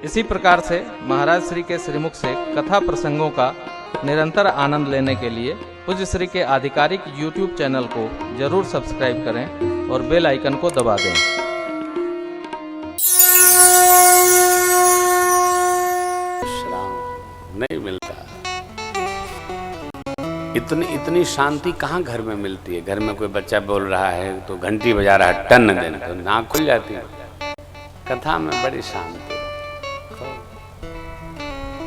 इसी प्रकार से महाराज श्री के श्रीमुख से कथा प्रसंगों का निरंतर आनंद लेने के लिए पूज्य श्री के आधिकारिक YouTube चैनल को जरूर सब्सक्राइब करें और बेल आइकन को दबा दें। नहीं मिलता, इतनी शांति कहाँ घर में मिलती है। घर में कोई बच्चा बोल रहा है तो घंटी बजा रहा है, टन देन तो नाक खुल जाती है। कथा में बड़ी शांति।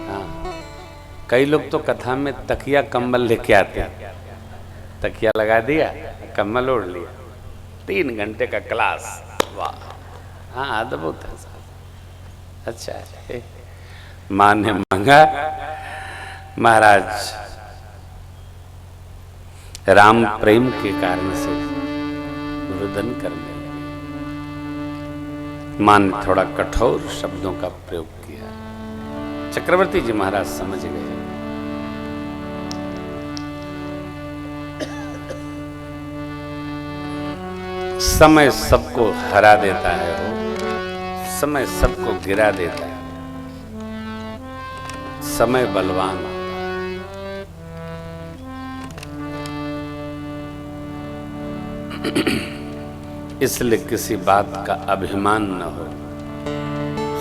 हाँ, कई लोग तो कथा में तकिया कंबल लेके आते हैं, तकिया लगा दिया, कंबल ओढ़ लिया, 3 घंटे का क्लास। वाह, हाँ अद्भुत है साहब। अच्छा है। माँ ने मांगा, महाराज राम प्रेम के कारण से रुदन करने लगे। माँ ने थोड़ा कठोर शब्दों का प्रयोग किया। चक्रवर्ती जी महाराज समझ गए। समय सबको हरा देता है, हो समय सबको गिरा देता है। समय बलवान, इसलिए किसी बात का अभिमान न हो।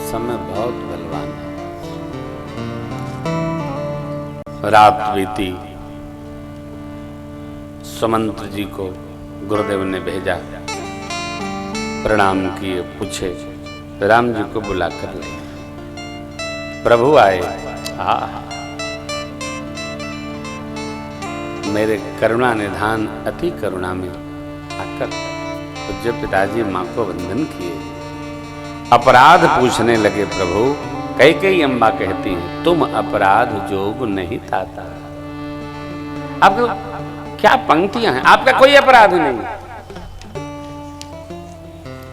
समय बहुत बलवान है। रात बीती, सुमंत्र जी को गुरुदेव ने भेजा, प्रणाम किए, पूछे, राम जी को बुलाकर ले। प्रभु आए। मेरे करुणा निधान अति करुणा में आकर पूज्य पिताजी माँ को वंदन किए, अपराध पूछने लगे। प्रभु, कई अम्बा कहती हैं, तुम अपराध जोग नहीं ताता। अब क्या पंक्तियां हैं, आपका कोई अपराध नहीं।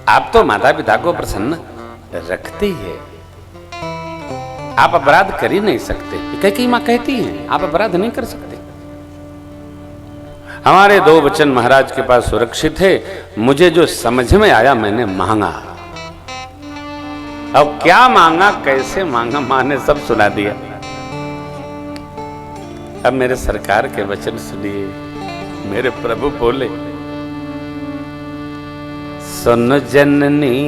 आप तो माता पिता को प्रसन्न रखती है, आप अपराध कर ही नहीं सकते। कई माँ कहती हैं आप अपराध नहीं कर सकते। हमारे 2 वचन महाराज के पास सुरक्षित है। मुझे जो समझ में आया मैंने मांगा। अब क्या मांगा, कैसे मांगा, मां ने सब सुना दिया। अब मेरे सरकार के वचन सुनिए। मेरे प्रभु बोले, सुन जननी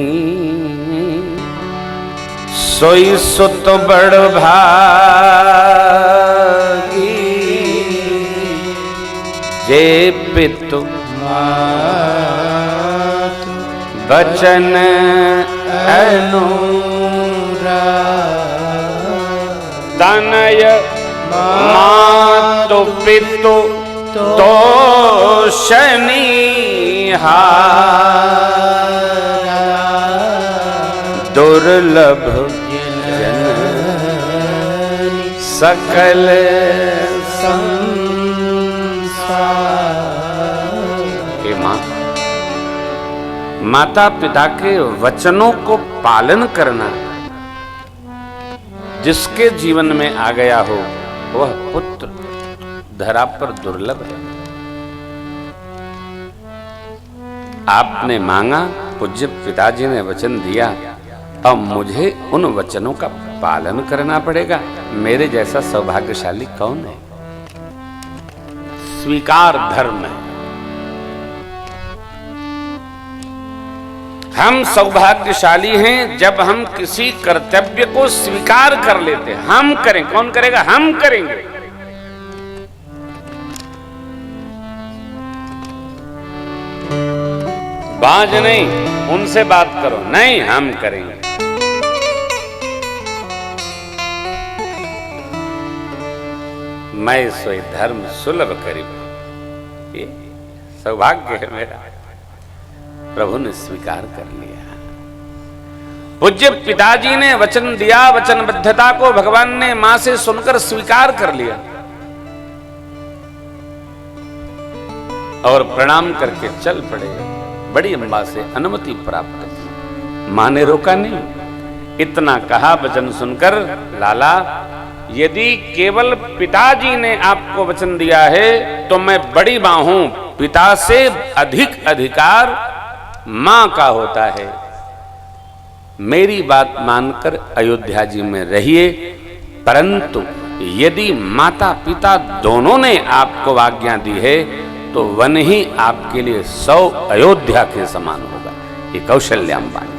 सोई सुत बड़ भागी, जे पितु बचन अनुराग, तनय मातु पितु तोषनिहार, दुर्लभ सकल संसार। माँ, माता पिता के वचनों को पालन करना जिसके जीवन में आ गया हो, वह पुत्र धरा पर दुर्लभ है। आपने मांगा, पूज्य पिताजी ने वचन दिया, अब मुझे उन वचनों का पालन करना पड़ेगा। मेरे जैसा सौभाग्यशाली कौन है? स्वीकार धर्म है। हम सौभाग्यशाली हैं जब हम किसी कर्तव्य को स्वीकार कर लेते हैं। हम करें, कौन करेगा? हम करेंगे। बाज नहीं, उनसे बात करो, नहीं हम करेंगे। मैं सोई धर्म सुलभ करीब, ये सौभाग्य है मेरा। प्रभु ने स्वीकार कर लिया। पूज्य पिताजी ने वचन दिया, वचनबद्धता को भगवान ने मां से सुनकर स्वीकार कर लिया और प्रणाम करके चल पड़े। बड़ी अम्बा से अनुमति प्राप्त की। मां ने रोका नहीं। इतना कहा वचन सुनकर, लाला यदि केवल पिताजी ने आपको वचन दिया है तो मैं बड़ी मां हूं, पिता से अधिक अधिकार मां का होता है। मेरी बात मानकर अयोध्या जी में रहिए, परंतु यदि माता पिता दोनों ने आपको आज्ञा दी है तो वन ही आपके लिए 100 अयोध्या के समान होगा। ये कौशल्या अंबानी,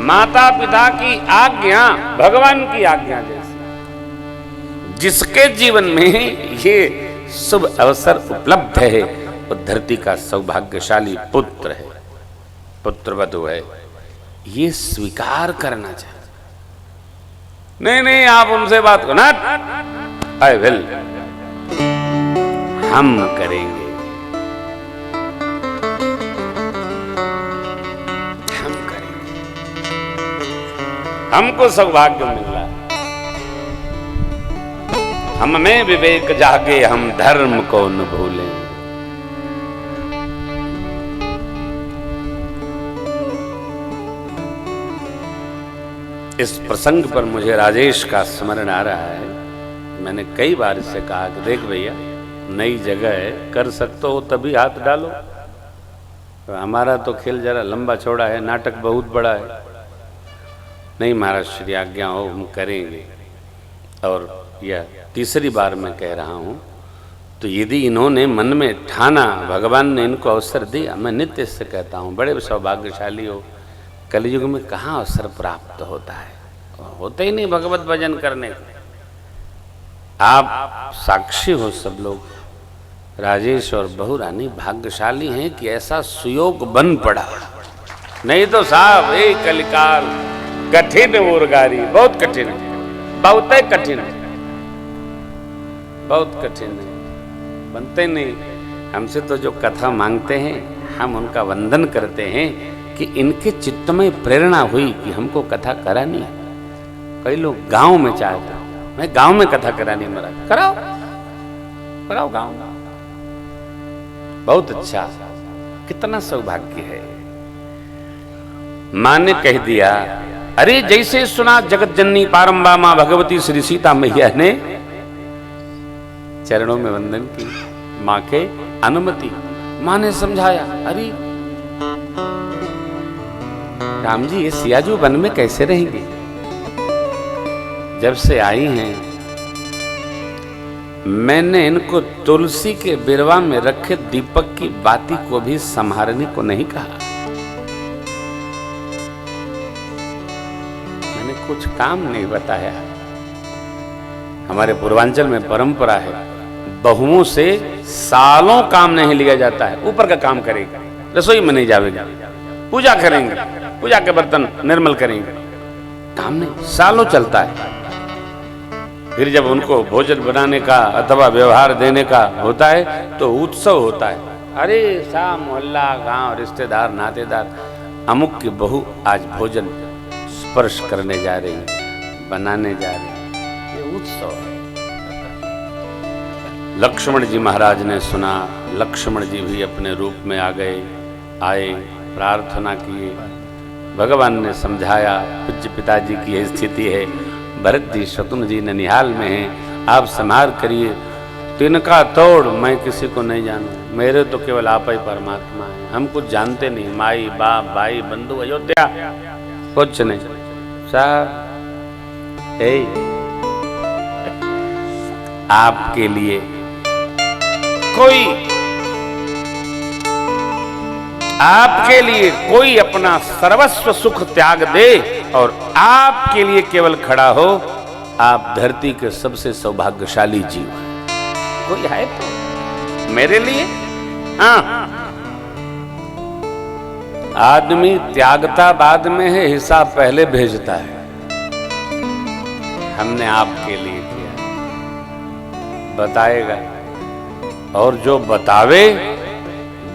माता पिता की आज्ञा भगवान की आज्ञा जैसी। जिसके जीवन में ये शुभ अवसर उपलब्ध है वो धरती का सौभाग्यशाली पुत्र है, पुत्रवधु है, ये स्वीकार करना चाहिए। नहीं आप उनसे बात करो ना, आई विल, हम करेंगे, हम करेंगे, हमको सौभाग्य मिल रहा है, हम में विवेक जागे, हम धर्म को न भूलें। इस प्रसंग पर मुझे राजेश का स्मरण आ रहा है। मैंने कई बार इससे कहा कि देख भैया, नई जगह है, कर सकते हो तभी हाथ डालो। तो हमारा तो खेल जरा लंबा चौड़ा है, नाटक बहुत बड़ा है। नहीं महाराज श्री आज्ञा हो, हम करेंगे। और यह तीसरी बार मैं कह रहा हूँ, तो यदि इन्होंने मन में ठाना, भगवान ने इनको अवसर दिया, मैं नित्य से कहता हूँ बड़े सौभाग्यशाली हो। कलयुग में कहाँ अवसर प्राप्त होता है, होता ही नहीं भगवत भजन करने का। आप साक्षी हो सब लोग, राजेश और बहू रानी भाग्यशाली हैं कि ऐसा सुयोग बन पड़ा। नहीं तो साहब ये कलिकाल कठिन उर्गारी, बहुत कठिन है, बहुत कठिन है, बहुत कठिन है, बनते नहीं। हमसे तो जो कथा मांगते हैं हम उनका वंदन करते हैं कि इनके चित्त में प्रेरणा हुई कि हमको कथा करानी है। कई लोग गांव में चाहते, मैं गांव में कथा करानी, महाराज कराओ कराओ गांव में, बहुत अच्छा, कितना सौभाग्य है। मां ने कह दिया, अरे जैसे सुना जगत जननी पारंबा मां भगवती श्री सीता मैया ने चरणों में वंदन की, मां के अनुमति। मां ने समझाया, अरे राम जी ये सियाजू वन में कैसे रहेंगे? जब से आई हैं मैंने इनको तुलसी के बिरवा में रखे दीपक की बाती को भी संभालने को नहीं कहा। मैंने कुछ काम नहीं बताया। हमारे पूर्वांचल में परंपरा है, बहुओं से सालों काम नहीं लिया जाता है। ऊपर का काम करेगा, रसोई में नहीं जाएगा, पूजा करेंगे, पूजा के बर्तन निर्मल करेंगे, काम नहीं, सालों चलता है। फिर जब उनको भोजन बनाने का अथवा व्यवहार देने का होता है तो उत्सव होता है। अरे सा मोहल्ला गांव रिश्तेदार नातेदार, अमुक की बहू आज भोजन स्पर्श करने जा रही, बनाने जा रही, ये उत्सव है। लक्ष्मण जी महाराज ने सुना, लक्ष्मण जी भी अपने रूप में आ गए, आए, प्रार्थना किए, भगवान ने समझाया पूज्य पिताजी की यह स्थिति है, भरत जी शत्रुघ्न जी ननिहाल में हैं, आप संहार करिए। तिनका तोड़ मैं किसी को नहीं जानू, मेरे तो केवल आप ही परमात्मा हैं, हम कुछ जानते नहीं, माई बाप भाई बंधु अयोध्या कुछ नहीं। साहब आपके लिए कोई अपना सर्वस्व सुख त्याग दे और आपके लिए केवल खड़ा हो, आप धरती के सबसे सौभाग्यशाली जीव हैं। कोई है तो मेरे लिए? हाँ, आदमी त्यागता बाद में है, हिसाब पहले भेजता है। हमने आपके लिए किया, बताएगा, और जो बतावे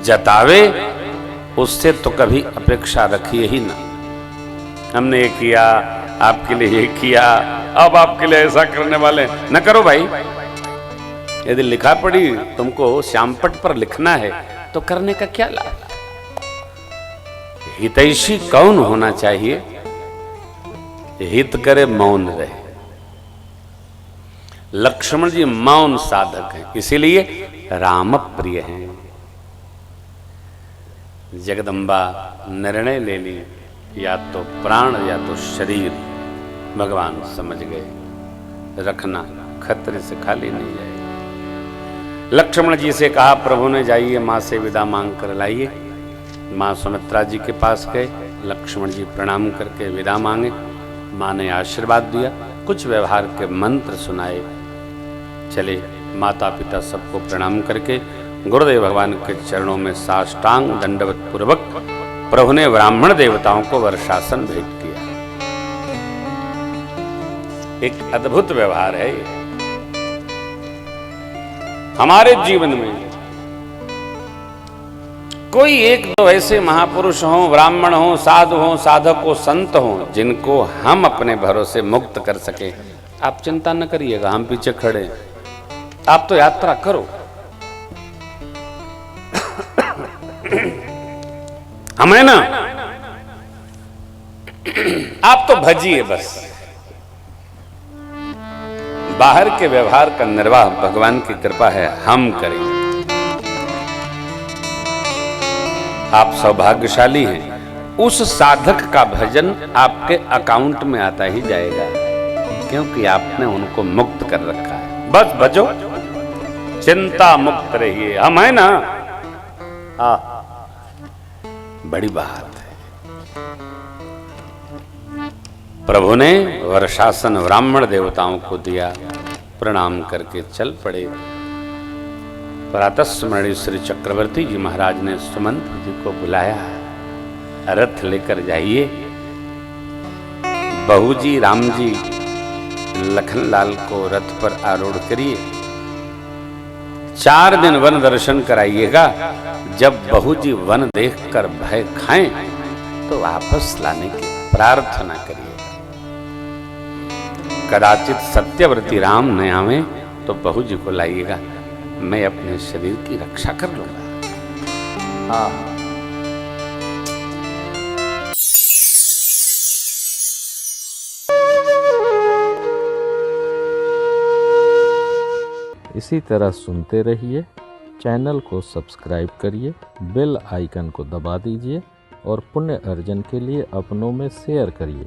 जतावे उससे तो कभी अपेक्षा रखिए ही ना। हमने ये किया, आपके लिए ये किया, अब आपके लिए ऐसा करने वाले न करो भाई। यदि लिखा पड़ी तुमको श्यामपट पर लिखना है तो करने का क्या लाभ? हितैषी कौन होना चाहिए? हित करे मौन रहे। लक्ष्मण जी मौन साधक हैं, इसीलिए राम प्रिय हैं। जगदम्बा निर्णय ले ली, या तो प्राण या तो शरीर भगवान समझ गए, रखना खतरे से खाली नहीं जाएगा। लक्ष्मण जी से कहा प्रभु ने जाइए माँ से विदा मांग कर लाइए। माँ सुमित्रा जी के पास गए, लक्ष्मण जी प्रणाम करके विदा मांगे। माँ ने आशीर्वाद दिया, कुछ व्यवहार के मंत्र सुनाए, चले। माता पिता सबको प्रणाम करके गुरुदेव भगवान के चरणों में साष्टांग दंडवत पूर्वक प्रभु ने ब्राह्मण देवताओं को वर्षासन भेंट किया। एक अद्भुत व्यवहार है ये। हमारे जीवन में कोई एक दो ऐसे महापुरुष हों, ब्राह्मण हों, साधु हों, साधक हो, संत हों, जिनको हम अपने भरोसे मुक्त कर सके। आप चिंता न करिएगा, हम पीछे खड़े हैं। आप तो यात्रा करो, हमें ना आप तो भजिए बस। बाहर के व्यवहार का निर्वाह भगवान की कृपा है, हम करेंगे। आप सौभाग्यशाली हैं, उस साधक का भजन आपके अकाउंट में आता ही जाएगा, क्योंकि आपने उनको मुक्त कर रखा है। बस भजो, चिंता मुक्त रहिए, हम है ना। बड़ी बात है। प्रभु ने वर्षासन ब्राह्मण देवताओं को दिया, प्रणाम करके चल पड़े। प्रातस्मरणीय श्री चक्रवर्ती जी महाराज ने सुमंत जी को बुलाया, रथ लेकर जाइए। बहू जी राम जी लखनलाल को रथ पर आरूढ़ करिए, 4 दिन वन दर्शन कराइएगा। जब बहू जी वन देखकर भय खाएं तो वापस लाने की प्रार्थना करिए। कदाचित सत्यव्रती राम न आवे तो बहू जी को लाइएगा, मैं अपने शरीर की रक्षा कर लूंगा। इसी तरह सुनते रहिए, चैनल को सब्सक्राइब करिए, बेल आइकन को दबा दीजिए और पुण्य अर्जन के लिए अपनों में शेयर करिए।